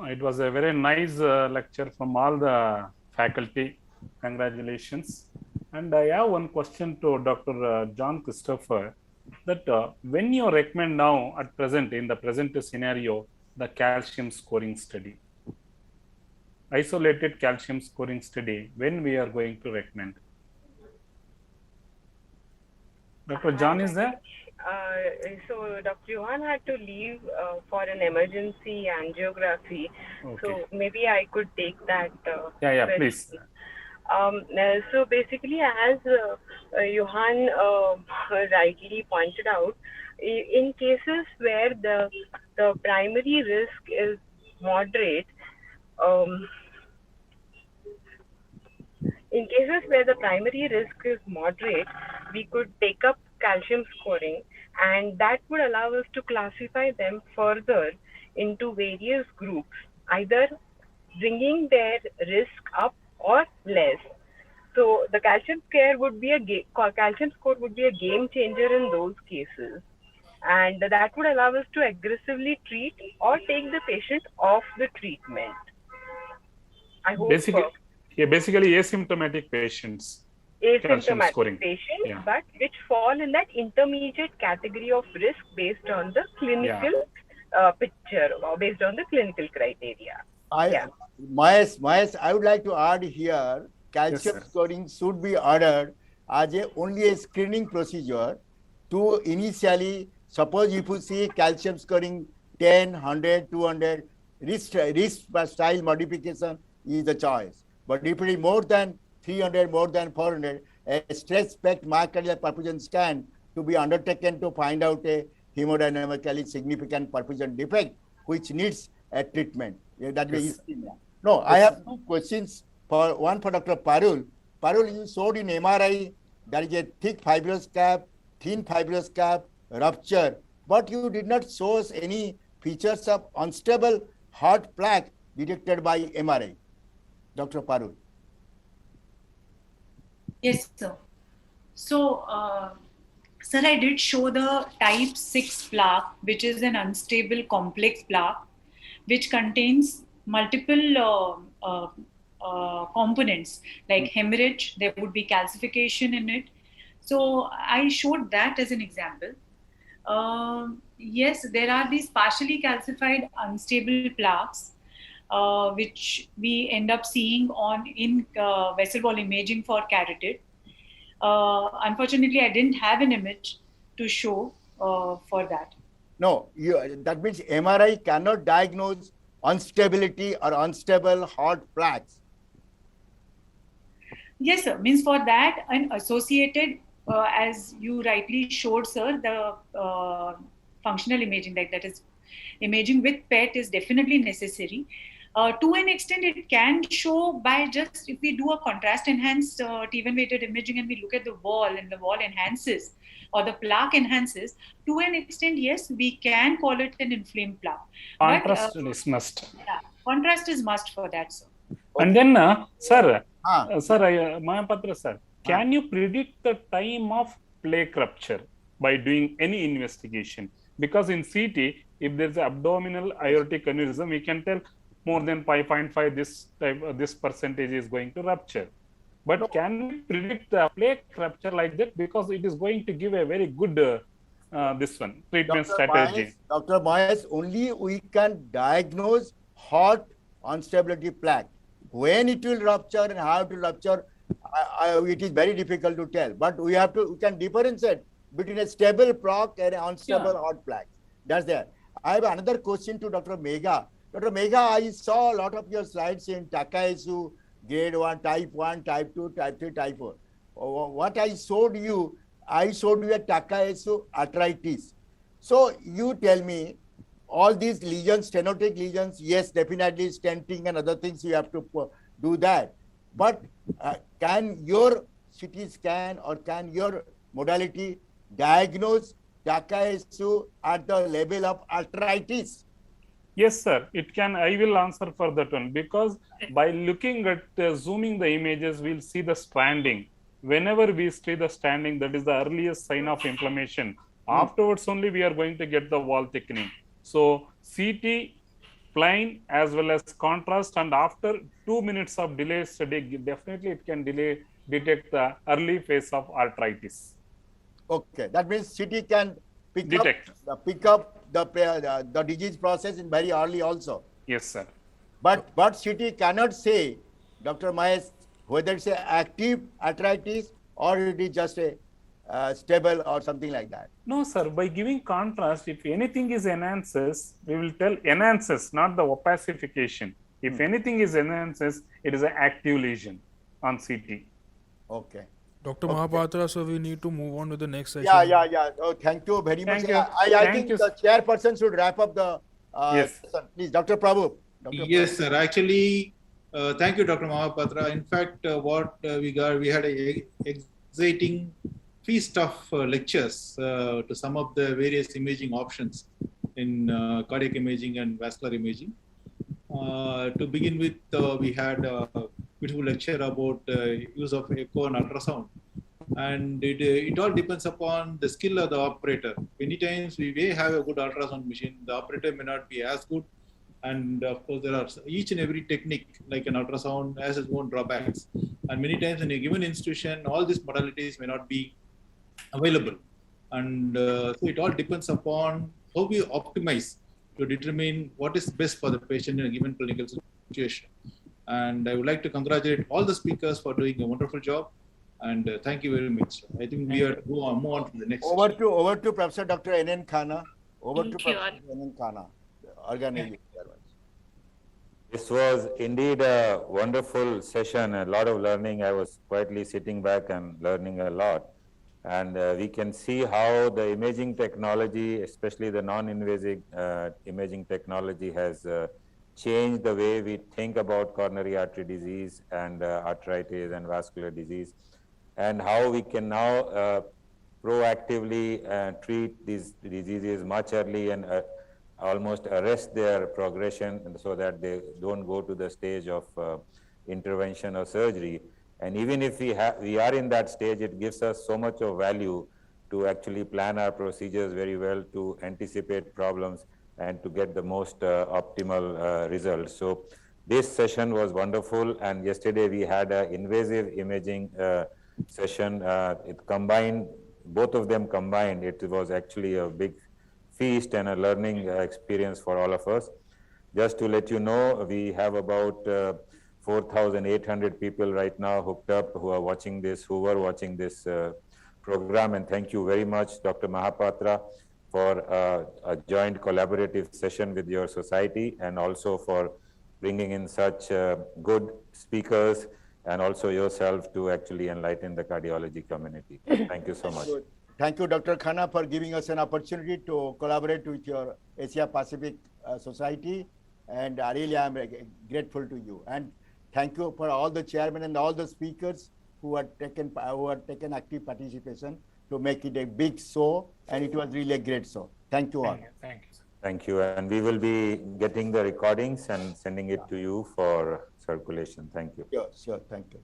It was a very nice lecture from all the faculty. Congratulations. And I have one question to Dr. John Christopher, that when you recommend now at present, in the present scenario, the calcium scoring study, isolated calcium scoring study, when we are going to recommend? Dr. John is there? So Dr. Johan had to leave for an emergency angiography. Okay. So maybe I could take that. Yeah, question. please. So basically, as Johan rightly pointed out, in cases where the primary risk is moderate, um, in cases where the primary risk is moderate, we could take up calcium scoring, and that would allow us to classify them further into various groups, either bringing their risk up or less. So the calcium score would be a game changer in those cases, and that would allow us to aggressively treat or take the patient off the treatment. I hope. Basically asymptomatic patients. Asymptomatic patients, yeah, but which fall in that intermediate category of risk based on the clinical picture or based on the clinical criteria. Mahesh, I would like to add here, calcium scoring should be ordered as only a screening procedure to initially, suppose if you see calcium scoring 10, 100, 200, risk style modification is the choice. But if it is more than 300, more than 400, a stress spect myocardial perfusion scan to be undertaken to find out a hemodynamically significant perfusion defect, which needs a treatment. That way, no, I have two questions. One for Dr. Parul. Parul, you showed in MRI there is a thick fibrous cap, thin fibrous cap, rupture, but you did not show us any features of unstable hot plaque detected by MRI. Dr. Parul. Yes, sir. So, sir, I did show the type 6 plaque, which is an unstable complex plaque, which contains multiple components like hemorrhage. There would be calcification in it. So I showed that as an example. Yes, there are these partially calcified unstable plaques, which we end up seeing in vessel wall imaging for carotid. Unfortunately, I didn't have an image to show for that. No, that means MRI cannot diagnose instability or unstable hot plaques. Yes, sir. Means for that, an associated, as you rightly showed, sir, the functional imaging, like that is imaging with PET is definitely necessary. To an extent, it can show by just if we do a contrast enhanced T1 weighted imaging and we look at the wall and the wall enhances or the plaque enhances, to an extent, yes, we can call it an inflamed plaque. Contrast is must. Yeah, contrast is must for that, sir. And then, sir, Mahapatra sir, can you predict the time of plaque rupture by doing any investigation? Because in CT, if there's an abdominal aortic aneurysm, we can tell more than 5.5 this percentage is going to rupture. But can we predict the plaque rupture like that? Because it is going to give a very good treatment strategy. Dr. Mahesh, only we can diagnose hot instability plaque. When it will rupture and how it will rupture, it is very difficult to tell. But we can differentiate between a stable plaque and an unstable hot plaque. That's there. I have another question to Dr. Megha. Dr. Megha, I saw a lot of your slides in Takayasu, grade 1, type 1, type 2, type 3, type 4. What I showed you a Takayasu arthritis. So you tell me, all these lesions, stenotic lesions, yes, definitely stenting and other things, you have to do that. But can your CT scan or can your modality diagnose Takayasu at the level of arthritis? Yes, sir, it can. I will answer for that one, because by looking at zooming the images, we'll see the stranding. Whenever we see the stranding, that is the earliest sign of inflammation. Afterwards only we are going to get the wall thickening. So CT plain as well as contrast, and after 2 minutes of delay study, definitely it can detect the early phase of arthritis. Okay, that means CT can pick up the disease process in very early also. Yes, sir. But CT cannot say, Dr. Mahesh, whether it's an active arthritis or it is just a stable or something like that. No, sir. By giving contrast, if anything is enhances, we will tell enhances, not the opacification. If anything is enhances, it is an active lesion on CT. Okay. Dr. Mahapatra, so we need to move on to the next session. Yeah. Oh, thank you very much. Thank you. I think the chairperson should wrap up the session. Please, Dr. Prabhu. Yes, sir. Actually, thank you, Dr. Mahapatra. In fact, what we had a exciting feast of lectures to some of the various imaging options in cardiac imaging and vascular imaging. To begin with, we had a beautiful lecture about use of echo and ultrasound. And it all depends upon the skill of the operator. Many times we may have a good ultrasound machine, the operator may not be as good. And of course, there are each and every technique, like an ultrasound, has its own drawbacks. And many times in a given institution, all these modalities may not be available. And so it all depends upon how we optimize to determine what is best for the patient in a given clinical situation. And I would like to congratulate all the speakers for doing a wonderful job. And thank you very much. I think we are to move on to the next. Over to Professor Dr. N.N. Khanna. Professor N.N. Khanna, organizing. This was indeed a wonderful session, a lot of learning. I was quietly sitting back and learning a lot. And we can see how the imaging technology, especially the non-invasive imaging technology, has changed the way we think about coronary artery disease and arthritis and vascular disease, and how we can now proactively treat these diseases much early and almost arrest their progression so that they don't go to the stage of intervention or surgery. And even if we are in that stage, it gives us so much of value to actually plan our procedures very well, to anticipate problems and to get the most optimal results. So this session was wonderful. And yesterday we had an invasive imaging session. It combined, both of them combined. It was actually a big feast and a learning experience for all of us. Just to let you know, we have about 4,800 people right now hooked up who were watching this program. And thank you very much, Dr. Mahapatra, for a joint collaborative session with your society, and also for bringing in such good speakers, and also yourself to actually enlighten the cardiology community. Thank you so much. Thank you, Dr. Khanna, for giving us an opportunity to collaborate with your Asia Pacific Society. And really, I'm grateful to you. And thank you for all the chairmen and all the speakers who have taken active participation to make it a big show. And it was really a great show. Thank you all. Thank you. Thank you. And we will be getting the recordings and sending it to you for circulation. Thank you. Sure. Thank you.